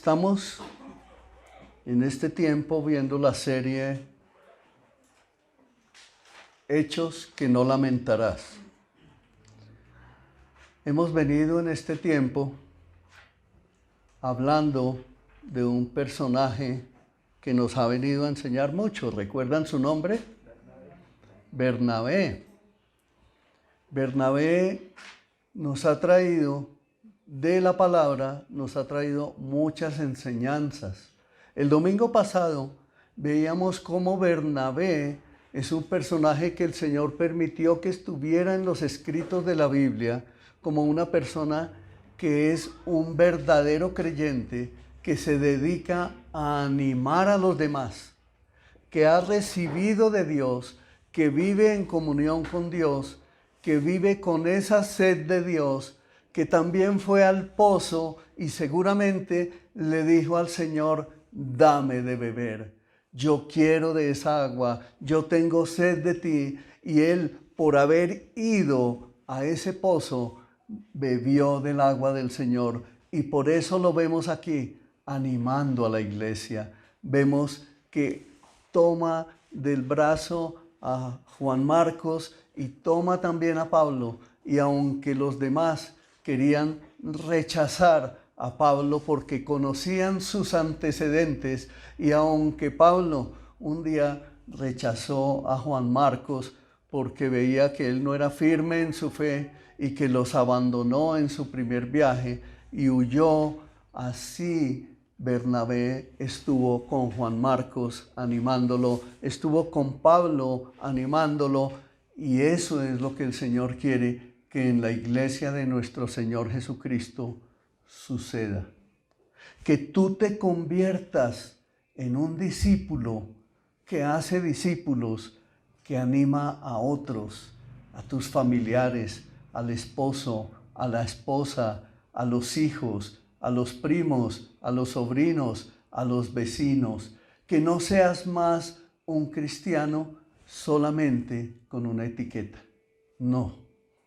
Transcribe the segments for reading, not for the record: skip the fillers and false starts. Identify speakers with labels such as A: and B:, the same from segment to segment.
A: Estamos en este tiempo viendo la serie Hechos que no lamentarás. Hemos venido en este tiempo hablando de un personaje que nos ha venido a enseñar mucho. ¿Recuerdan su nombre? Bernabé. Bernabé nos ha traído de la palabra, nos ha traído muchas enseñanzas. El domingo pasado veíamos cómo Bernabé es un personaje que el Señor permitió que estuviera en los escritos de la Biblia como una persona que es un verdadero creyente, que se dedica a animar a los demás, que ha recibido de Dios, que vive en comunión con Dios, que vive con esa sed de Dios, que también fue al pozo y seguramente le dijo al Señor: dame de beber, yo quiero de esa agua, yo tengo sed de ti. Y él, por haber ido a ese pozo, bebió del agua del Señor, y por eso lo vemos aquí animando a la iglesia. Vemos que toma del brazo a Juan Marcos y toma también a Pablo, y aunque los demás querían rechazar a Pablo porque conocían sus antecedentes, y aunque Pablo un día rechazó a Juan Marcos porque veía que él no era firme en su fe y que los abandonó en su primer viaje y huyó, así Bernabé estuvo con Juan Marcos animándolo, estuvo con Pablo animándolo, y eso es lo que el Señor quiere que en la iglesia de nuestro Señor Jesucristo suceda. Que tú te conviertas en un discípulo que hace discípulos, que anima a otros, a tus familiares, al esposo, a la esposa, a los hijos, a los primos, a los sobrinos, a los vecinos. Que no seas más un cristiano solamente con una etiqueta.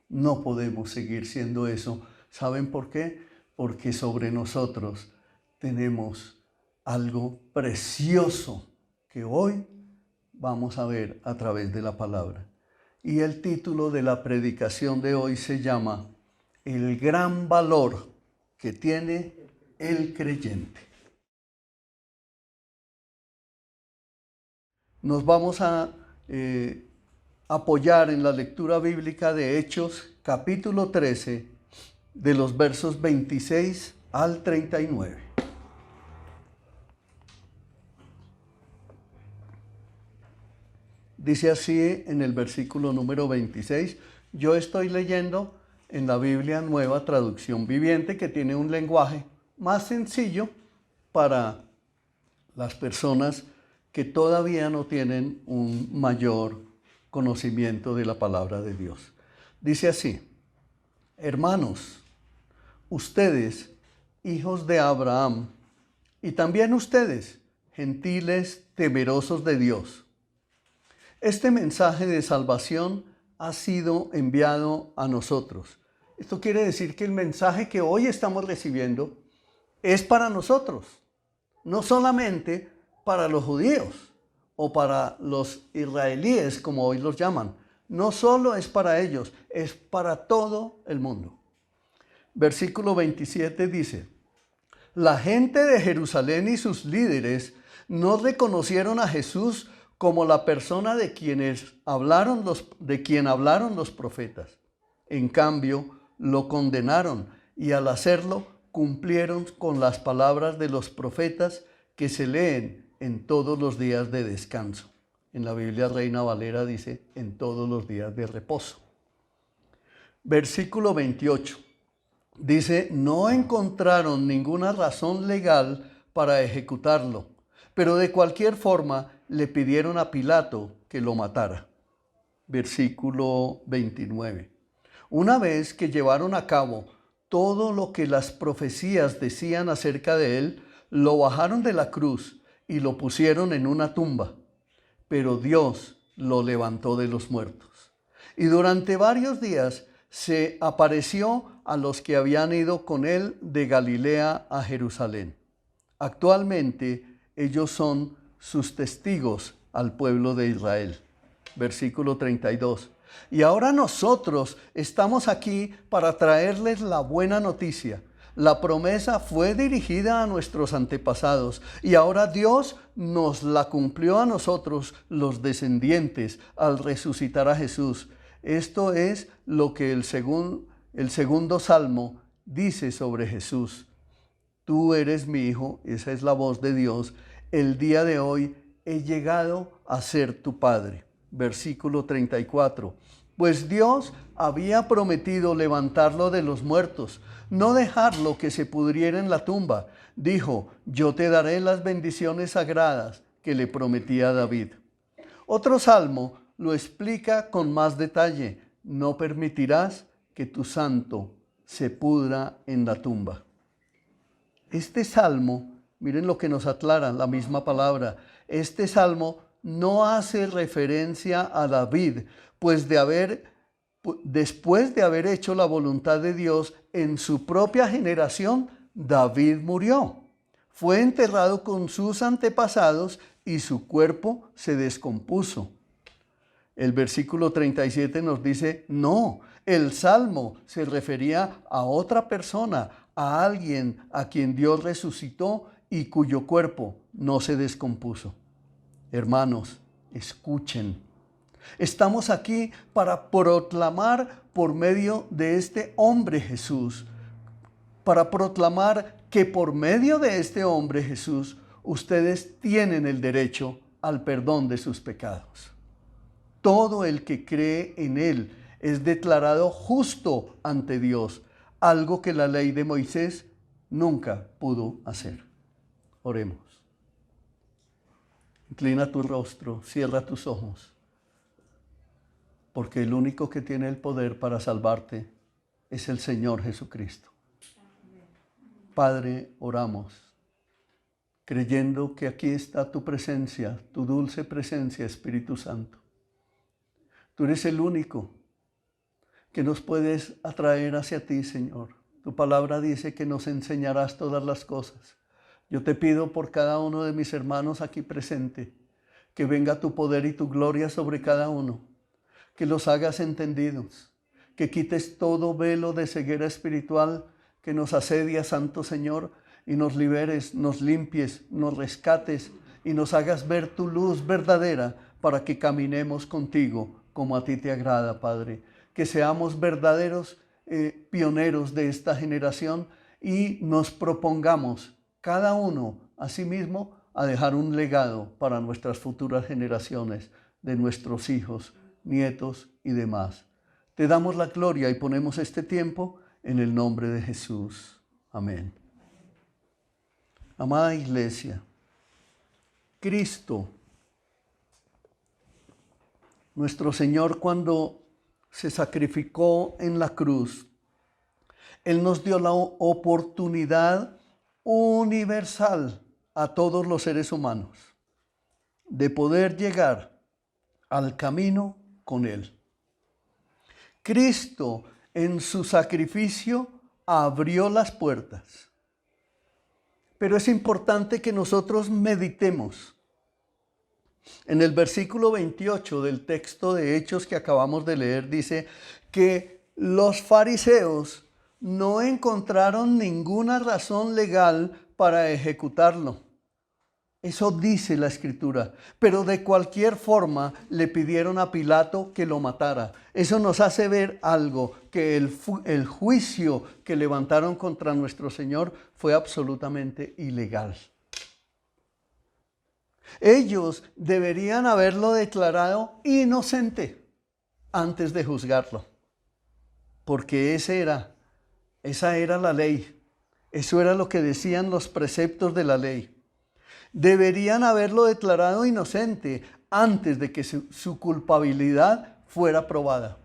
A: No podemos seguir siendo eso. ¿Saben por qué? Porque sobre nosotros tenemos algo precioso que hoy vamos a ver a través de la palabra. Y el título de la predicación de hoy se llama El gran valor que tiene el creyente. Nos vamos a apoyar en la lectura bíblica de Hechos, capítulo 13, de los versos 26 al 39. Dice así en el versículo número 26, yo estoy leyendo en la Biblia Nueva Traducción Viviente, que tiene un lenguaje más sencillo para las personas que todavía no tienen un mayor conocimiento de la palabra de Dios. Dice así: hermanos, ustedes, hijos de Abraham, y también ustedes, gentiles temerosos de Dios, este mensaje de salvación ha sido enviado a nosotros. Esto quiere decir que el mensaje que hoy estamos recibiendo es para nosotros, no solamente para los judíos o para los israelíes, como hoy los llaman. No solo es para ellos, es para todo el mundo. Versículo 27 dice: la gente de Jerusalén y sus líderes no reconocieron a Jesús como la persona de quien hablaron los profetas. En cambio, lo condenaron, y al hacerlo cumplieron con las palabras de los profetas que se leen en todos los días de descanso. En la Biblia Reina Valera dice en todos los días de reposo. Versículo 28 dice: no encontraron ninguna razón legal para ejecutarlo, pero de cualquier forma le pidieron a Pilato que lo matara. Versículo 29. Una vez que llevaron a cabo todo lo que las profecías decían acerca de él, lo bajaron de la cruz y lo pusieron en una tumba. Pero Dios lo levantó de los muertos. Y durante varios días se apareció a los que habían ido con él de Galilea a Jerusalén. Actualmente ellos son sus testigos al pueblo de Israel. Versículo 32. Y ahora nosotros estamos aquí para traerles la buena noticia. La promesa fue dirigida a nuestros antepasados y ahora Dios nos la cumplió a nosotros, los descendientes, al resucitar a Jesús. Esto es lo que el segundo salmo dice sobre Jesús. Tú eres mi hijo, esa es la voz de Dios. El día de hoy he llegado a ser tu padre. Versículo 34. Pues Dios había prometido levantarlo de los muertos, no dejarlo que se pudriera en la tumba. Dijo, yo te daré las bendiciones sagradas que le prometí a David. Otro salmo lo explica con más detalle. No permitirás que tu santo se pudra en la tumba. Este salmo, miren lo que nos aclara la misma palabra. Este salmo no hace referencia a David, pues después de haber hecho la voluntad de Dios en su propia generación, David murió. Fue enterrado con sus antepasados y su cuerpo se descompuso. El versículo 37 nos dice, no, el salmo se refería a otra persona, a alguien a quien Dios resucitó y cuyo cuerpo no se descompuso. Hermanos, escuchen. Estamos aquí para proclamar por medio de este hombre Jesús, para proclamar que por medio de este hombre Jesús, ustedes tienen el derecho al perdón de sus pecados. Todo el que cree en él es declarado justo ante Dios, algo que la ley de Moisés nunca pudo hacer. Oremos. Inclina tu rostro, cierra tus ojos, porque el único que tiene el poder para salvarte es el Señor Jesucristo. Padre, oramos, creyendo que aquí está tu presencia, tu dulce presencia, Espíritu Santo. Tú eres el único que nos puedes atraer hacia ti, Señor. Tu palabra dice que nos enseñarás todas las cosas. Yo te pido por cada uno de mis hermanos aquí presente, que venga tu poder y tu gloria sobre cada uno, que los hagas entendidos, que quites todo velo de ceguera espiritual que nos asedia, Santo Señor, y nos liberes, nos limpies, nos rescates y nos hagas ver tu luz verdadera para que caminemos contigo como a ti te agrada, Padre. Que seamos verdaderos pioneros de esta generación y nos propongamos cada uno a sí mismo a dejar un legado para nuestras futuras generaciones, de nuestros hijos, nietos y demás. Te damos la gloria y ponemos este tiempo en el nombre de Jesús. Amén. Amada Iglesia, Cristo, nuestro Señor, cuando se sacrificó en la cruz, Él nos dio la oportunidad universal a todos los seres humanos de poder llegar al camino con Él. Cristo en su sacrificio abrió las puertas. Pero es importante que nosotros meditemos. En el versículo 28 del texto de Hechos que acabamos de leer dice que los fariseos no encontraron ninguna razón legal para ejecutarlo. Eso dice la Escritura. Pero de cualquier forma le pidieron a Pilato que lo matara. Eso nos hace ver algo, que el juicio que levantaron contra nuestro Señor fue absolutamente ilegal. Ellos deberían haberlo declarado inocente antes de juzgarlo. Porque esa era la ley. Eso era lo que decían los preceptos de la ley. Deberían haberlo declarado inocente antes de que su culpabilidad fuera probada.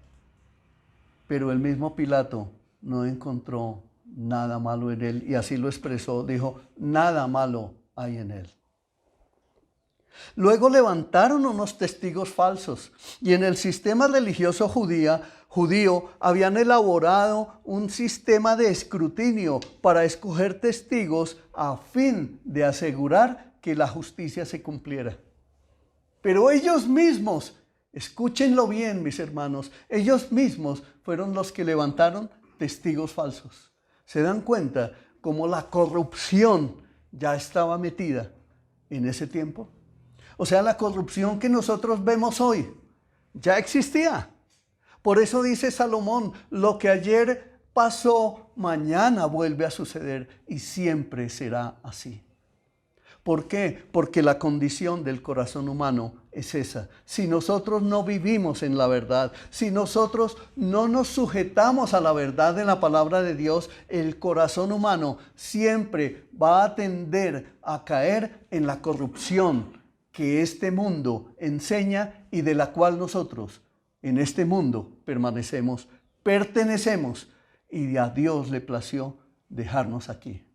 A: Pero el mismo Pilato no encontró nada malo en él y así lo expresó. Dijo, nada malo hay en él. Luego levantaron unos testigos falsos y en el sistema religioso judío habían elaborado un sistema de escrutinio para escoger testigos a fin de asegurar que la justicia se cumpliera. Pero ellos mismos, escúchenlo bien, mis hermanos, ellos mismos fueron los que levantaron testigos falsos. ¿Se dan cuenta cómo la corrupción ya estaba metida en ese tiempo? O sea, la corrupción que nosotros vemos hoy ya existía. Por eso dice Salomón, lo que ayer pasó, mañana vuelve a suceder y siempre será así. ¿Por qué? Porque la condición del corazón humano es esa. Si nosotros no vivimos en la verdad, si nosotros no nos sujetamos a la verdad de la palabra de Dios, el corazón humano siempre va a tender a caer en la corrupción que este mundo enseña y de la cual nosotros en este mundo pertenecemos y a Dios le plació dejarnos aquí.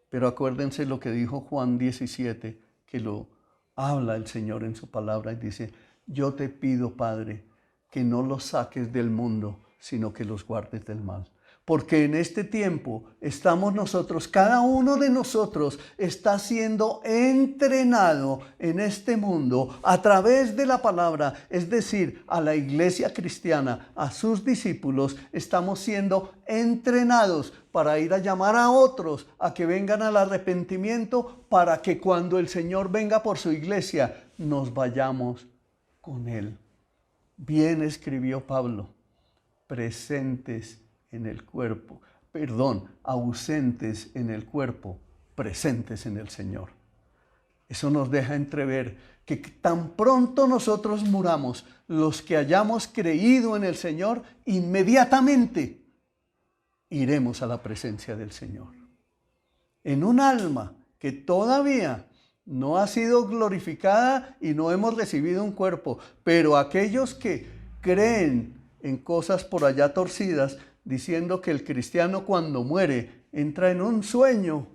A: Pero acuérdense lo que dijo Juan 17, que lo habla el Señor en su palabra y dice, yo te pido, Padre, que no los saques del mundo, sino que los guardes del mal. Porque en este tiempo estamos nosotros, cada uno de nosotros está siendo entrenado en este mundo a través de la palabra, es decir, a la iglesia cristiana, a sus discípulos, estamos siendo entrenados para ir a llamar a otros a que vengan al arrepentimiento, para que cuando el Señor venga por su iglesia, nos vayamos con Él. Bien escribió Pablo, ausentes en el cuerpo, presentes en el Señor. Eso nos deja entrever que tan pronto nosotros muramos, los que hayamos creído en el Señor, inmediatamente iremos a la presencia del Señor. En un alma que todavía no ha sido glorificada y no hemos recibido un cuerpo, pero aquellos que creen en cosas por allá torcidas, diciendo que el cristiano cuando muere entra en un sueño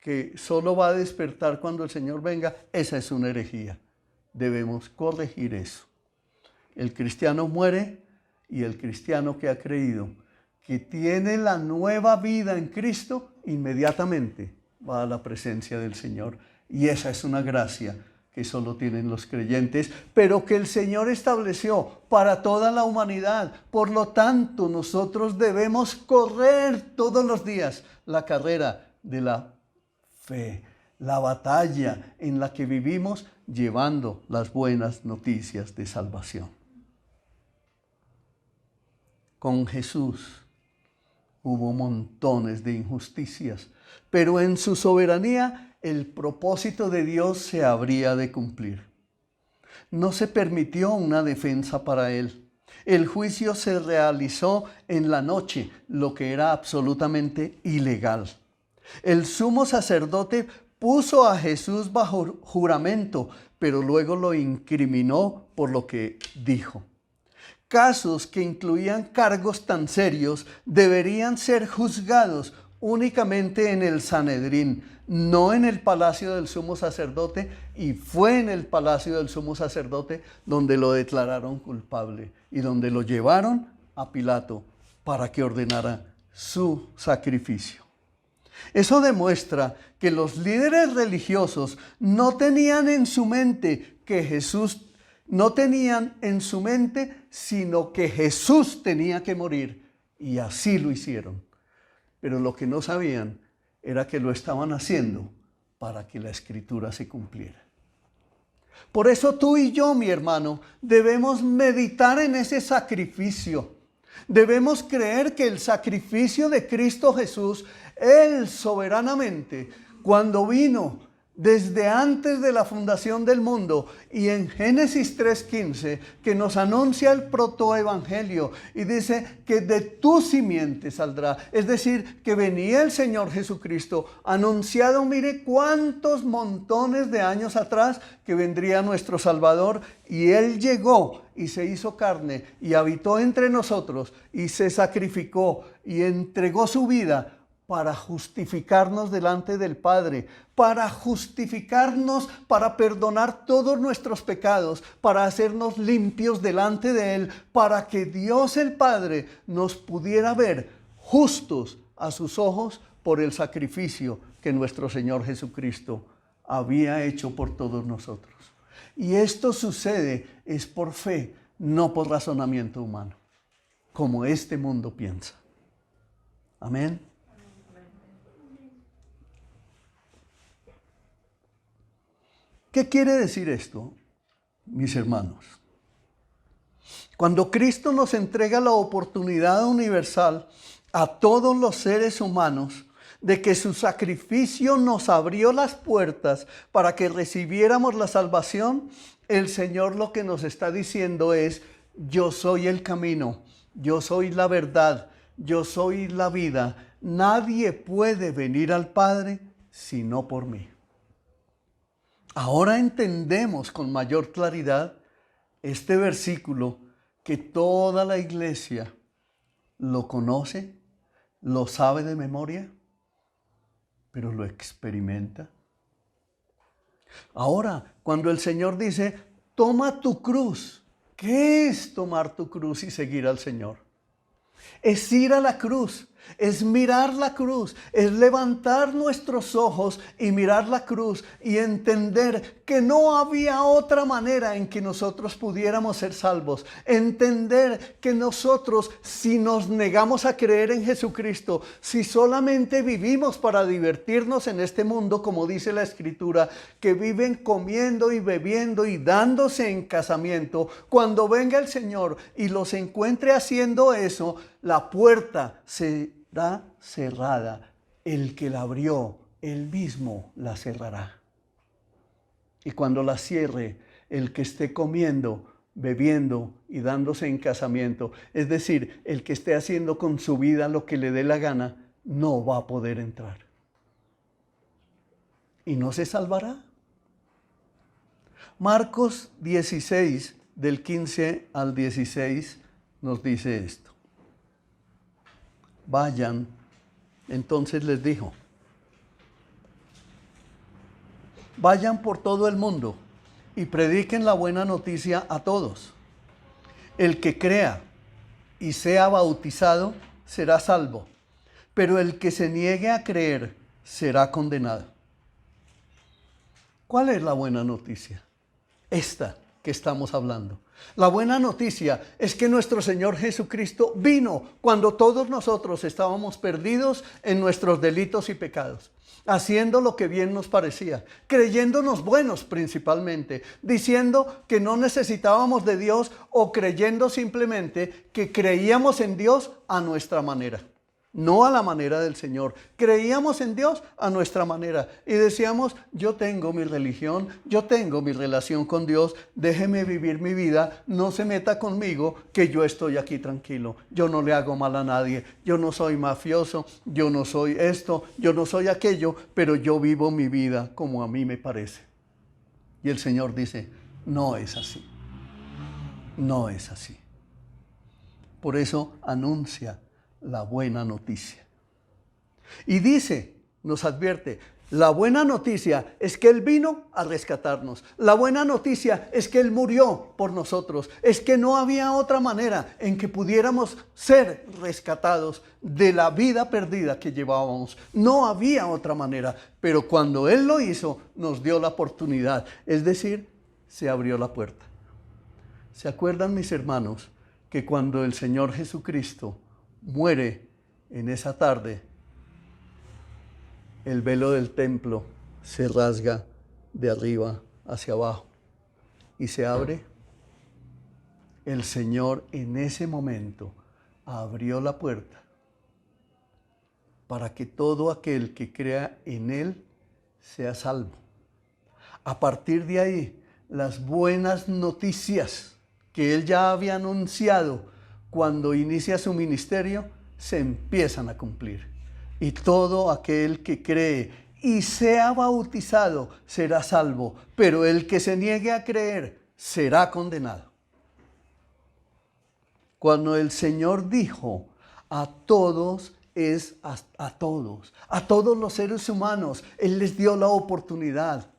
A: que solo va a despertar cuando el Señor venga, esa es una herejía. Debemos corregir eso. El cristiano muere y el cristiano que ha creído, que tiene la nueva vida en Cristo, inmediatamente va a la presencia del Señor. Y esa es una gracia que solo tienen los creyentes, pero que el Señor estableció para toda la humanidad. Por lo tanto, nosotros debemos correr todos los días la carrera de la fe, la batalla en la que vivimos llevando las buenas noticias de salvación. Con Jesús hubo montones de injusticias, pero en su soberanía el propósito de Dios se habría de cumplir. No se permitió una defensa para él. El juicio se realizó en la noche, lo que era absolutamente ilegal. El sumo sacerdote puso a Jesús bajo juramento, pero luego lo incriminó por lo que dijo. Casos que incluían cargos tan serios deberían ser juzgados únicamente en el Sanedrín, no en el palacio del sumo sacerdote, y fue en el palacio del sumo sacerdote donde lo declararon culpable y donde lo llevaron a Pilato para que ordenara su sacrificio. Eso demuestra que los líderes religiosos no tenían en su mente sino que Jesús tenía que morir, y así lo hicieron. Pero lo que no sabían era que lo estaban haciendo para que la Escritura se cumpliera. Por eso tú y yo, mi hermano, debemos meditar en ese sacrificio. Debemos creer que el sacrificio de Cristo Jesús, Él soberanamente, cuando vino desde antes de la fundación del mundo, y en Génesis 3:15, que nos anuncia el protoevangelio y dice que de tu simiente saldrá, es decir, que venía el Señor Jesucristo anunciado, mire cuántos montones de años atrás, que vendría nuestro Salvador, y Él llegó y se hizo carne y habitó entre nosotros y se sacrificó y entregó su vida para justificarnos delante del Padre, para justificarnos, para perdonar todos nuestros pecados, para hacernos limpios delante de Él, para que Dios el Padre nos pudiera ver justos a sus ojos por el sacrificio que nuestro Señor Jesucristo había hecho por todos nosotros. Y esto sucede es por fe, no por razonamiento humano, como este mundo piensa. Amén. ¿Qué quiere decir esto, mis hermanos? Cuando Cristo nos entrega la oportunidad universal a todos los seres humanos de que su sacrificio nos abrió las puertas para que recibiéramos la salvación, el Señor lo que nos está diciendo es: yo soy el camino, yo soy la verdad, yo soy la vida. Nadie puede venir al Padre sino por mí. Ahora entendemos con mayor claridad este versículo que toda la iglesia lo conoce, lo sabe de memoria, pero lo experimenta. Ahora, cuando el Señor dice, toma tu cruz, ¿qué es tomar tu cruz y seguir al Señor? Es ir a la cruz, es mirar la cruz, es levantar nuestros ojos y mirar la cruz y entender que no había otra manera en que nosotros pudiéramos ser salvos. Entender que nosotros, si nos negamos a creer en Jesucristo, si solamente vivimos para divertirnos en este mundo, como dice la Escritura, que viven comiendo y bebiendo y dándose en casamiento, cuando venga el Señor y los encuentre haciendo eso, la puerta será cerrada. El que la abrió, él mismo la cerrará. Y cuando la cierre, el que esté comiendo, bebiendo y dándose en casamiento, es decir, el que esté haciendo con su vida lo que le dé la gana, no va a poder entrar. Y no se salvará. Marcos 16, del 15 al 16, nos dice esto. Vayan, entonces les dijo, vayan por todo el mundo y prediquen la buena noticia a todos. El que crea y sea bautizado será salvo, pero el que se niegue a creer será condenado. ¿Cuál es la buena noticia? Esta que estamos hablando. La buena noticia es que nuestro Señor Jesucristo vino cuando todos nosotros estábamos perdidos en nuestros delitos y pecados, haciendo lo que bien nos parecía, creyéndonos buenos principalmente, diciendo que no necesitábamos de Dios o creyendo simplemente que creíamos en Dios a nuestra manera. No a la manera del Señor. Creíamos en Dios a nuestra manera y decíamos, yo tengo mi religión, yo tengo mi relación con Dios, déjeme vivir mi vida, no se meta conmigo que yo estoy aquí tranquilo, yo no le hago mal a nadie, yo no soy mafioso, yo no soy esto, yo no soy aquello, pero yo vivo mi vida como a mí me parece. Y el Señor dice, no es así, no es así. Por eso anuncia la buena noticia. Y dice, nos advierte, la buena noticia es que Él vino a rescatarnos. La buena noticia es que Él murió por nosotros. Es que no había otra manera en que pudiéramos ser rescatados de la vida perdida que llevábamos. No había otra manera. Pero cuando Él lo hizo, nos dio la oportunidad. Es decir, se abrió la puerta. ¿Se acuerdan, mis hermanos, que cuando el Señor Jesucristo muere en esa tarde, el velo del templo se rasga de arriba hacia abajo y se abre? El Señor en ese momento abrió la puerta para que todo aquel que crea en Él sea salvo. A partir de ahí, las buenas noticias que Él ya había anunciado cuando inicia su ministerio, se empiezan a cumplir. Y todo aquel que cree y sea bautizado será salvo, pero el que se niegue a creer será condenado. Cuando el Señor dijo, a todos es a todos los seres humanos. Él les dio la oportunidad.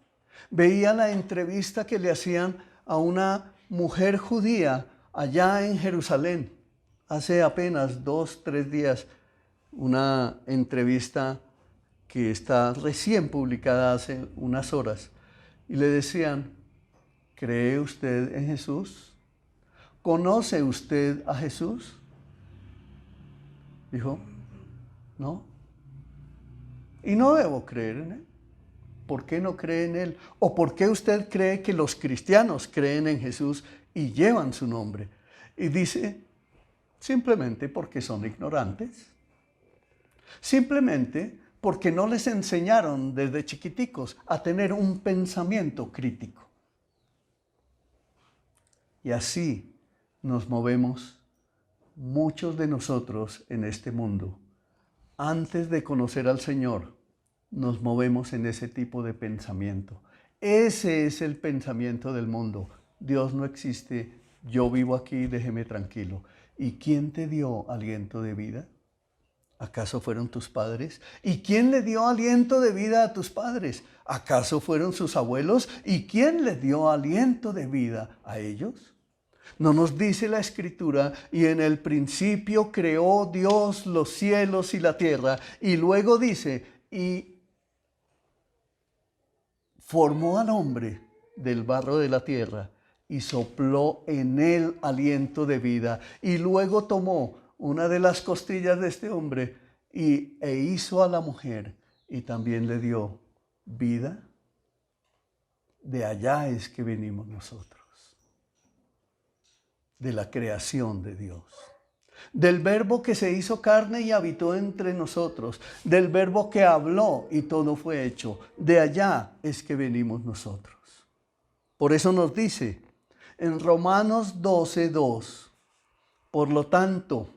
A: Veía la entrevista que le hacían a una mujer judía allá en Jerusalén. Hace apenas 2, 3 días, una entrevista que está recién publicada hace unas horas. Y le decían, ¿cree usted en Jesús? ¿Conoce usted a Jesús? Dijo, no. Y no debo creer en Él. ¿Por qué no cree en Él? ¿O por qué usted cree que los cristianos creen en Jesús y llevan su nombre? Y dice, simplemente porque son ignorantes. Simplemente porque no les enseñaron desde chiquiticos a tener un pensamiento crítico. Y así nos movemos muchos de nosotros en este mundo. Antes de conocer al Señor, nos movemos en ese tipo de pensamiento. Ese es el pensamiento del mundo. Dios no existe, yo vivo aquí, déjeme tranquilo. ¿Y quién te dio aliento de vida? ¿Acaso fueron tus padres? ¿Y quién le dio aliento de vida a tus padres? ¿Acaso fueron sus abuelos? ¿Y quién le dio aliento de vida a ellos? ¿No nos dice la Escritura, y en el principio creó Dios los cielos y la tierra? Y luego dice, y formó al hombre del barro de la tierra y sopló en él aliento de vida. Y luego tomó una de las costillas de este hombre e hizo a la mujer y también le dio vida. De allá es que venimos nosotros, de la creación de Dios, del verbo que se hizo carne y habitó entre nosotros, del verbo que habló y todo fue hecho. De allá es que venimos nosotros. Por eso nos dice en Romanos 12:2, por lo tanto,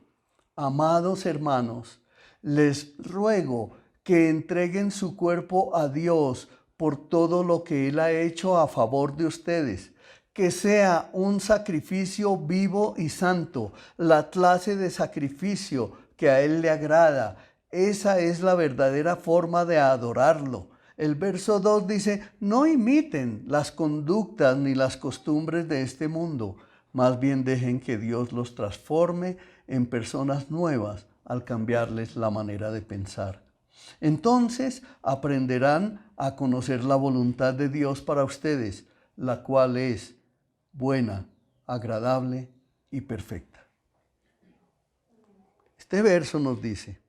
A: amados hermanos, les ruego que entreguen su cuerpo a Dios por todo lo que Él ha hecho a favor de ustedes, que sea un sacrificio vivo y santo, la clase de sacrificio que a Él le agrada. Esa es la verdadera forma de adorarlo. El verso 2 dice, no imiten las conductas ni las costumbres de este mundo, más bien dejen que Dios los transforme en personas nuevas al cambiarles la manera de pensar. Entonces aprenderán a conocer la voluntad de Dios para ustedes, la cual es buena, agradable y perfecta. Este verso nos dice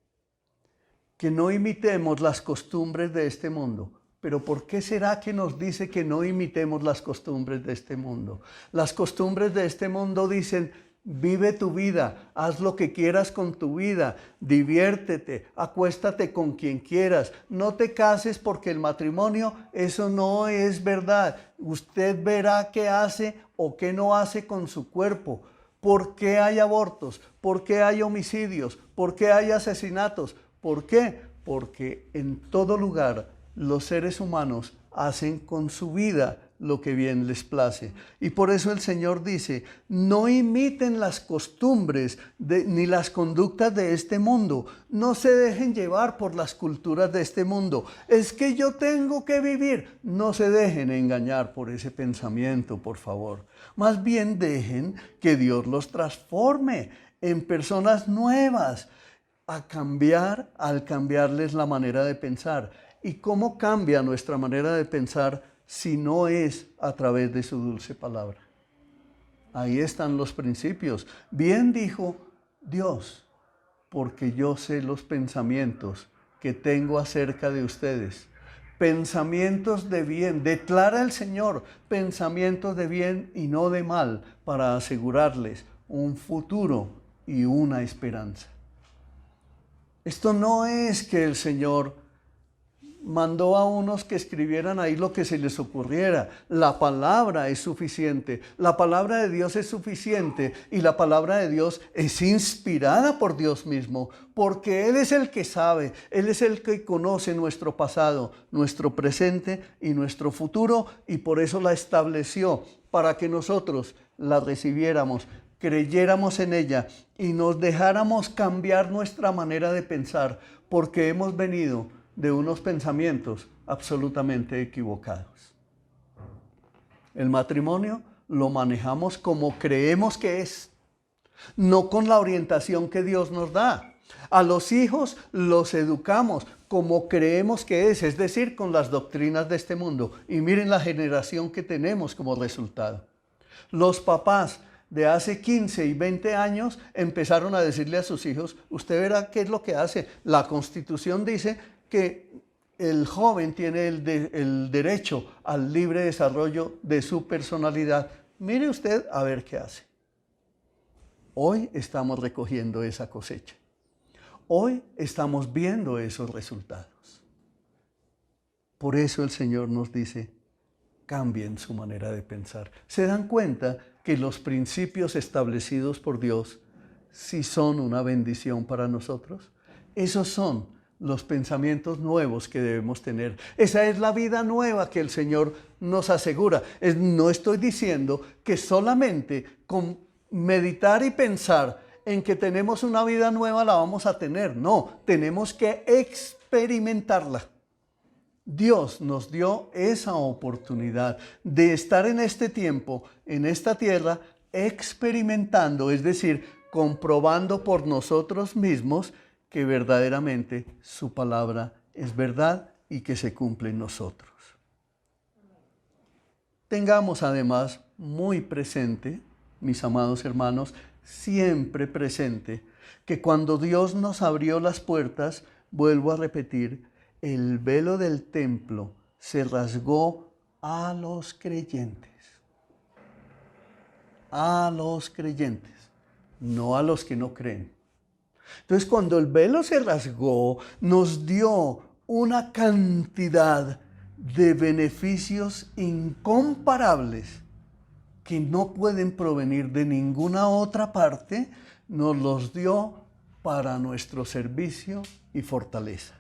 A: que no imitemos las costumbres de este mundo. Pero ¿por qué será que nos dice que no imitemos las costumbres de este mundo? Las costumbres de este mundo dicen, vive tu vida, haz lo que quieras con tu vida, diviértete, acuéstate con quien quieras, no te cases porque el matrimonio, eso no es verdad. Usted verá qué hace o qué no hace con su cuerpo. ¿Por qué hay abortos? ¿Por qué hay homicidios? ¿Por qué hay asesinatos? ¿Por qué? Porque en todo lugar los seres humanos hacen con su vida lo que bien les place. Y por eso el Señor dice, no imiten las costumbres ni las conductas de este mundo. No se dejen llevar por las culturas de este mundo. Es que yo tengo que vivir. No se dejen engañar por ese pensamiento, por favor. Más bien dejen que Dios los transforme en personas nuevas al cambiarles la manera de pensar. ¿Y cómo cambia nuestra manera de pensar si no es a través de su dulce palabra? Ahí están los principios. Bien dijo Dios, porque yo sé los pensamientos que tengo acerca de ustedes. Pensamientos de bien, declara el Señor, pensamientos de bien y no de mal, para asegurarles un futuro y una esperanza. Esto no es que el Señor mandó a unos que escribieran ahí lo que se les ocurriera. La palabra es suficiente. La palabra de Dios es suficiente y la palabra de Dios es inspirada por Dios mismo, porque Él es el que sabe, Él es el que conoce nuestro pasado, nuestro presente y nuestro futuro, y por eso la estableció para que nosotros la recibiéramos creyéramos en ella y nos dejáramos cambiar nuestra manera de pensar, porque hemos venido de unos pensamientos absolutamente equivocados. El matrimonio lo manejamos como creemos que es, no con la orientación que Dios nos da. A los hijos los educamos como creemos que es decir, con las doctrinas de este mundo. Y miren la generación que tenemos como resultado. Los papás de hace 15 y 20 años empezaron a decirle a sus hijos, usted verá qué es lo que hace. La Constitución dice que el joven tiene el derecho al libre desarrollo de su personalidad. Mire usted a ver qué hace. Hoy estamos recogiendo esa cosecha. Hoy estamos viendo esos resultados. Por eso el Señor nos dice, cambien su manera de pensar. ¿Se dan cuenta que los principios establecidos por Dios sí son una bendición para nosotros? Esos son los pensamientos nuevos que debemos tener. Esa es la vida nueva que el Señor nos asegura. No estoy diciendo que solamente con meditar y pensar en que tenemos una vida nueva la vamos a tener. No, tenemos que experimentarla. Dios nos dio esa oportunidad de estar en este tiempo, en esta tierra, experimentando, es decir, comprobando por nosotros mismos que verdaderamente su palabra es verdad y que se cumple en nosotros. Tengamos además muy presente, mis amados hermanos, siempre presente, que cuando Dios nos abrió las puertas, vuelvo a repetir, el velo del templo se rasgó a los creyentes. A los creyentes, no a los que no creen. Entonces, cuando el velo se rasgó, nos dio una cantidad de beneficios incomparables que no pueden provenir de ninguna otra parte, nos los dio para nuestro servicio y fortaleza.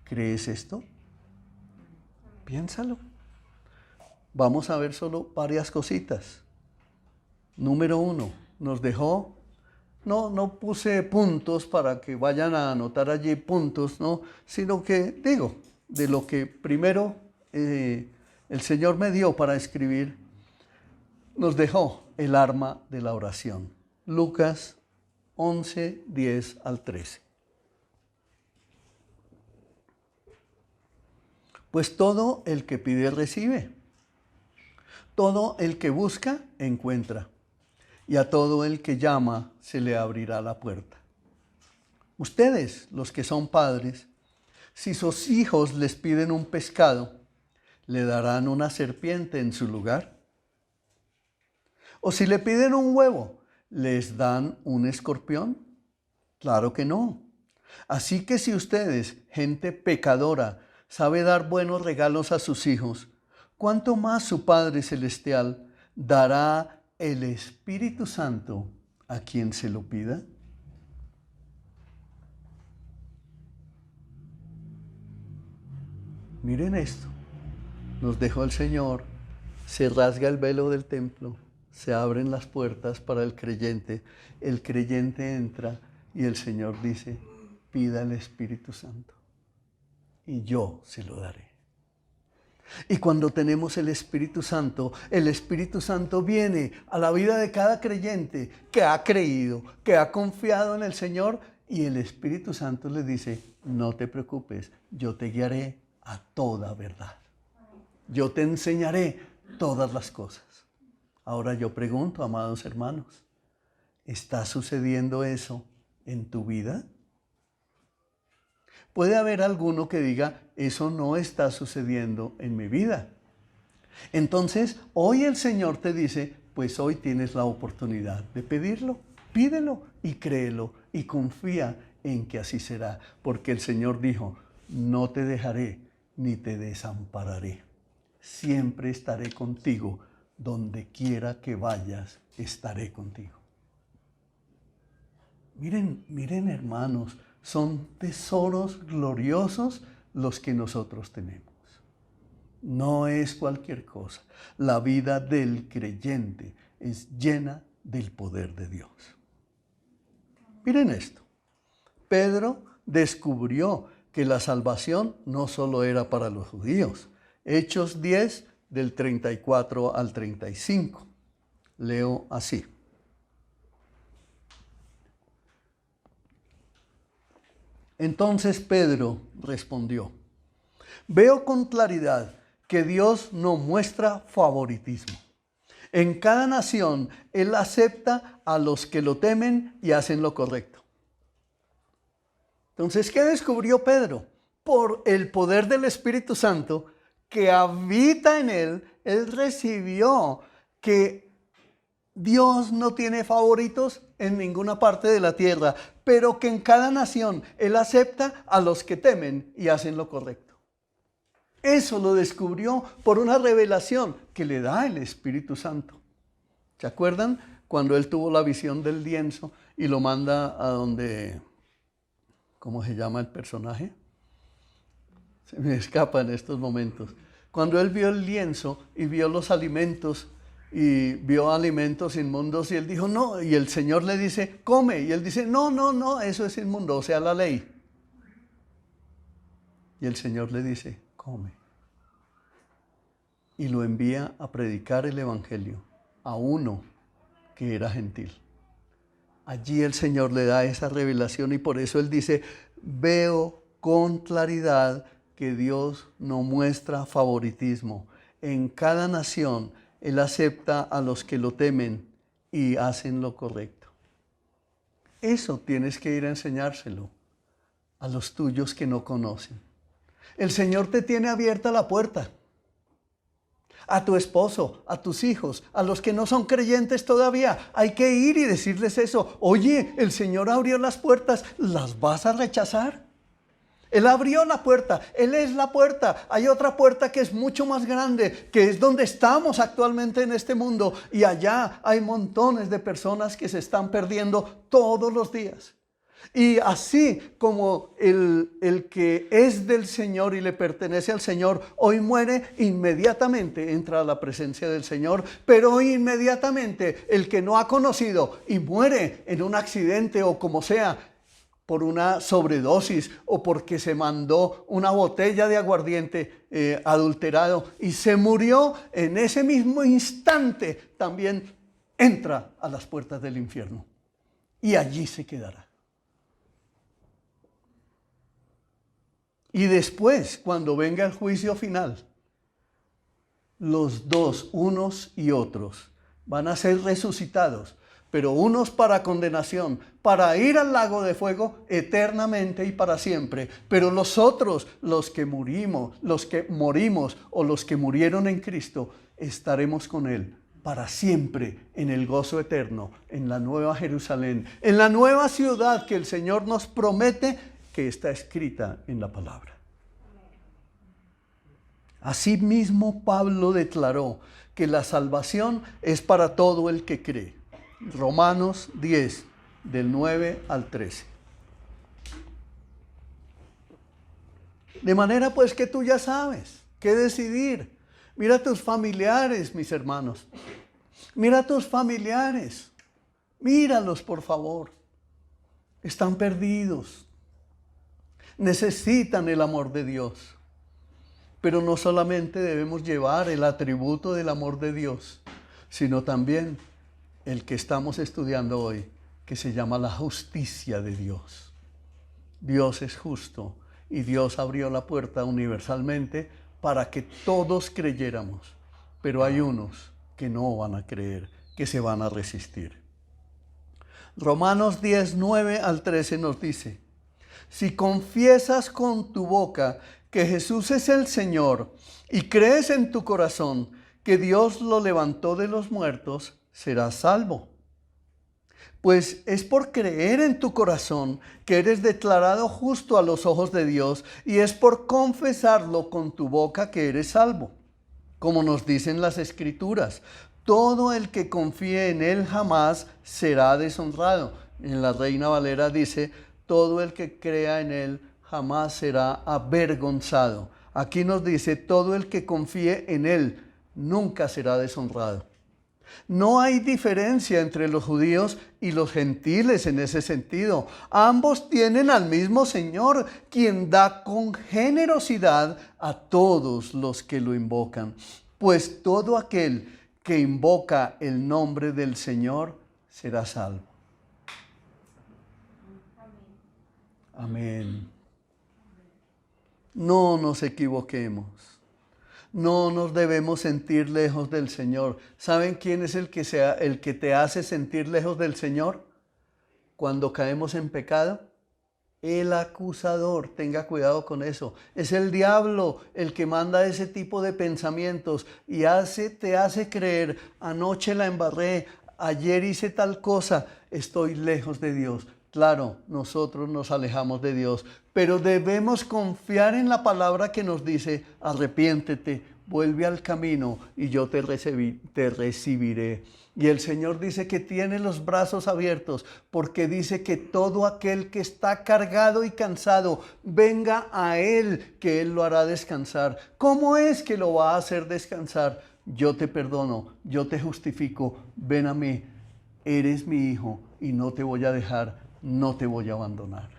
A: ¿Crees esto? Piénsalo. Vamos a ver solo varias cositas. Número 1, nos dejó, no puse puntos para que vayan a anotar allí puntos, no, sino que digo, de lo que primero el Señor me dio para escribir, nos dejó el arma de la oración. Lucas 11, 10 al 13. Pues todo el que pide recibe, todo el que busca encuentra, y a todo el que llama se le abrirá la puerta. Ustedes, los que son padres, si sus hijos les piden un pescado, ¿le darán una serpiente en su lugar? ¿O si le piden un huevo, les dan un escorpión? Claro que no. Así que si ustedes, gente pecadora, sabe dar buenos regalos a sus hijos, ¿cuánto más su Padre Celestial dará el Espíritu Santo a quien se lo pida? Miren esto, nos dejó el Señor, se rasga el velo del templo, se abren las puertas para el creyente entra y el Señor dice, pida el Espíritu Santo y yo se lo daré. Y cuando tenemos el Espíritu Santo viene a la vida de cada creyente que ha creído, que ha confiado en el Señor, y el Espíritu Santo le dice, no te preocupes, yo te guiaré a toda verdad. Yo te enseñaré todas las cosas. Ahora yo pregunto, amados hermanos, ¿está sucediendo eso en tu vida? Puede haber alguno que diga, eso no está sucediendo en mi vida. Entonces, hoy el Señor te dice, pues hoy tienes la oportunidad de pedirlo. Pídelo y créelo y confía en que así será. Porque el Señor dijo, no te dejaré ni te desampararé. Siempre estaré contigo. Donde quiera que vayas, estaré contigo. Miren hermanos, son tesoros gloriosos los que nosotros tenemos. No es cualquier cosa. La vida del creyente es llena del poder de Dios. Miren esto. Pedro descubrió que la salvación no solo era para los judíos. Hechos 10, del 34 al 35. Leo así. Entonces Pedro respondió: veo con claridad que Dios no muestra favoritismo. En cada nación Él acepta a los que lo temen y hacen lo correcto. Entonces, ¿qué descubrió Pedro? Por el poder del Espíritu Santo que habita en él, él recibió que Dios no tiene favoritos en ninguna parte de la tierra, pero que en cada nación Él acepta a los que temen y hacen lo correcto. Eso lo descubrió por una revelación que le da el Espíritu Santo. ¿Se acuerdan cuando él tuvo la visión del lienzo y lo manda a donde, ¿cómo se llama el personaje? Se me escapa en estos momentos. Cuando él vio el lienzo y vio los alimentos y vio alimentos inmundos y él dijo no, y el Señor le dice come, y él dice no, eso es inmundo, o sea, la ley. Y el Señor le dice come. Y lo envía a predicar el evangelio a uno que era gentil. Allí el Señor le da esa revelación y por eso él dice, veo con claridad que Dios no muestra favoritismo. En cada nación Él acepta a los que lo temen y hacen lo correcto. Eso tienes que ir a enseñárselo a los tuyos que no conocen. El Señor te tiene abierta la puerta. A tu esposo, a tus hijos, a los que no son creyentes todavía. Hay que ir y decirles eso. Oye, el Señor abrió las puertas, ¿las vas a rechazar? Él abrió la puerta, Él es la puerta. Hay otra puerta que es mucho más grande, que es donde estamos actualmente en este mundo. Y allá hay montones de personas que se están perdiendo todos los días. Y así como el que es del Señor y le pertenece al Señor, hoy muere, inmediatamente entra a la presencia del Señor. Pero hoy inmediatamente el que no ha conocido y muere en un accidente o como sea, por una sobredosis o porque se mandó una botella de aguardiente adulterado y se murió, en ese mismo instante también entra a las puertas del infierno y allí se quedará. Y después, cuando venga el juicio final, los dos, unos y otros, van a ser resucitados, pero unos para condenación, para ir al lago de fuego eternamente y para siempre. Pero los otros, los que morimos o los que murieron en Cristo, estaremos con Él para siempre en el gozo eterno, en la nueva Jerusalén, en la nueva ciudad que el Señor nos promete, que está escrita en la palabra. Asimismo, Pablo declaró que la salvación es para todo el que cree. Romanos 10, del 9 al 13. De manera pues que tú ya sabes qué decidir. Mira a tus familiares, mis hermanos. Mira a tus familiares. Míralos, por favor. Están perdidos. Necesitan el amor de Dios. Pero no solamente debemos llevar el atributo del amor de Dios, sino también el que estamos estudiando hoy, que se llama la justicia de Dios. Dios es justo y Dios abrió la puerta universalmente para que todos creyéramos. Pero hay unos que no van a creer, que se van a resistir. Romanos 10, 9 al 13 nos dice, si confiesas con tu boca que Jesús es el Señor y crees en tu corazón que Dios lo levantó de los muertos, serás salvo. Pues es por creer en tu corazón que eres declarado justo a los ojos de Dios y es por confesarlo con tu boca que eres salvo. Como nos dicen las Escrituras, todo el que confíe en Él jamás será deshonrado. En la Reina Valera dice, todo el que crea en Él jamás será avergonzado. Aquí nos dice, todo el que confíe en Él nunca será deshonrado. No hay diferencia entre los judíos y los gentiles en ese sentido. Ambos tienen al mismo Señor, quien da con generosidad a todos los que lo invocan. Pues todo aquel que invoca el nombre del Señor será salvo. Amén. No nos equivoquemos. No nos debemos sentir lejos del Señor. ¿Saben quién es el que te hace sentir lejos del Señor? Cuando caemos en pecado. El acusador, tenga cuidado con eso. Es el diablo el que manda ese tipo de pensamientos y te hace creer, anoche la embarré, ayer hice tal cosa, estoy lejos de Dios. Claro, nosotros nos alejamos de Dios, pero debemos confiar en la palabra que nos dice, arrepiéntete, vuelve al camino y yo te recibiré. Y el Señor dice que tiene los brazos abiertos porque dice que todo aquel que está cargado y cansado, venga a Él, que Él lo hará descansar. ¿Cómo es que lo va a hacer descansar? Yo te perdono, yo te justifico, ven a mí, eres mi hijo y no te voy a dejar, no te voy a abandonar.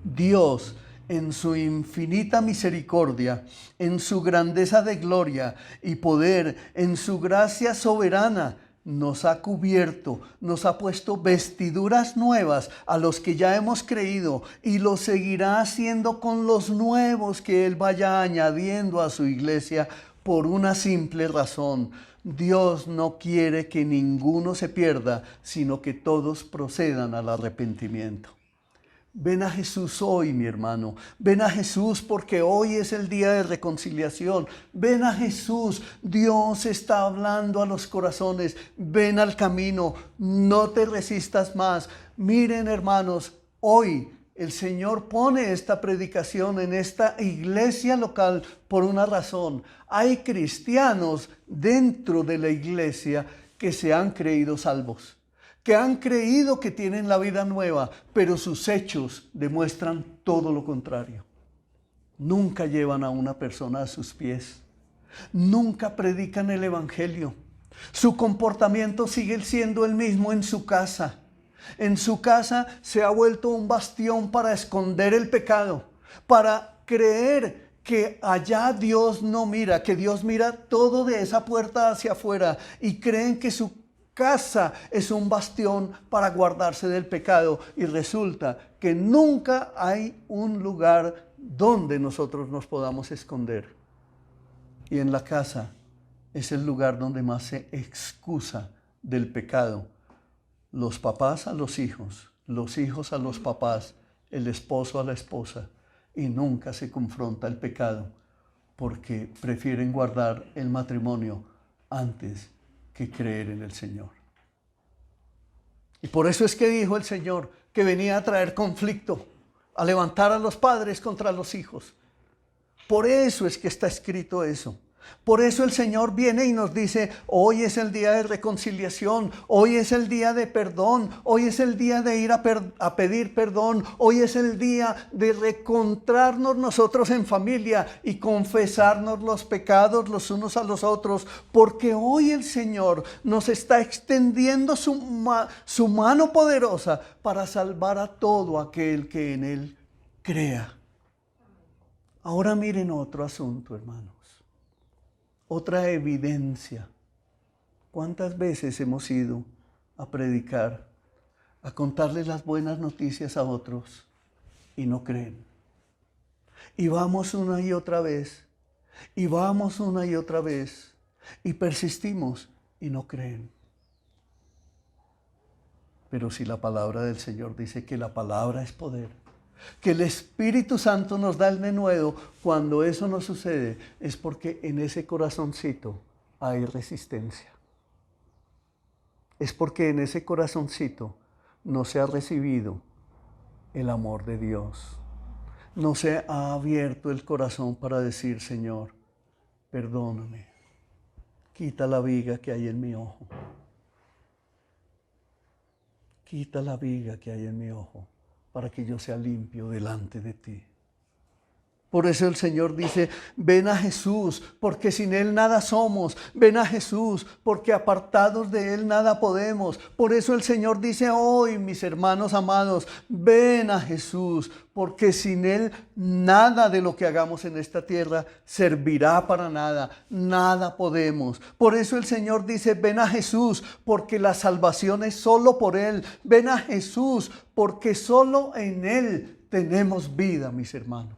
A: Dios, en su infinita misericordia, en su grandeza de gloria y poder, en su gracia soberana, nos ha cubierto, nos ha puesto vestiduras nuevas a los que ya hemos creído y lo seguirá haciendo con los nuevos que Él vaya añadiendo a su iglesia por una simple razón. Dios no quiere que ninguno se pierda, sino que todos procedan al arrepentimiento. Ven a Jesús hoy, mi hermano. Ven a Jesús porque hoy es el día de reconciliación. Ven a Jesús. Dios está hablando a los corazones. Ven al camino. No te resistas más. Miren, hermanos, hoy el Señor pone esta predicación en esta iglesia local por una razón. Hay cristianos dentro de la iglesia que se han creído salvos, que han creído que tienen la vida nueva, pero sus hechos demuestran todo lo contrario. Nunca llevan a una persona a sus pies. Nunca predican el evangelio. Su comportamiento sigue siendo el mismo en su casa. En su casa se ha vuelto un bastión para esconder el pecado, para creer que allá Dios no mira, que Dios mira todo de esa puerta hacia afuera y creen que su casa es un bastión para guardarse del pecado y resulta que nunca hay un lugar donde nosotros nos podamos esconder. Y en la casa es el lugar donde más se excusa del pecado. Los papás a los hijos a los papás, el esposo a la esposa, y nunca se confronta el pecado porque prefieren guardar el matrimonio antes que creer en el Señor. Y por eso es que dijo el Señor que venía a traer conflicto, a levantar a los padres contra los hijos. Por eso es que está escrito eso. Por eso el Señor viene y nos dice, hoy es el día de reconciliación, hoy es el día de perdón, hoy es el día de ir a pedir perdón, hoy es el día de reencontrarnos nosotros en familia y confesarnos los pecados los unos a los otros, porque hoy el Señor nos está extendiendo su mano poderosa para salvar a todo aquel que en Él crea. Ahora miren otro asunto, hermanos. Otra evidencia. ¿Cuántas veces hemos ido a predicar, a contarles las buenas noticias a otros y no creen? Y vamos una y otra vez, y vamos una y otra vez, y persistimos y no creen. Pero si la palabra del Señor dice que la palabra es poder, que el Espíritu Santo nos da el denuedo, cuando eso no sucede es porque en ese corazoncito hay resistencia. Es porque en ese corazoncito no se ha recibido el amor de Dios. No se ha abierto el corazón para decir, Señor, perdóname, quita la viga que hay en mi ojo. Quita la viga que hay en mi ojo, para que yo sea limpio delante de ti. Por eso el Señor dice, ven a Jesús, porque sin Él nada somos. Ven a Jesús, porque apartados de Él nada podemos. Por eso el Señor dice hoy, mis hermanos amados, ven a Jesús, porque sin Él nada de lo que hagamos en esta tierra servirá para nada. Nada podemos. Por eso el Señor dice, ven a Jesús, porque la salvación es solo por Él. Ven a Jesús, porque solo en Él tenemos vida, mis hermanos.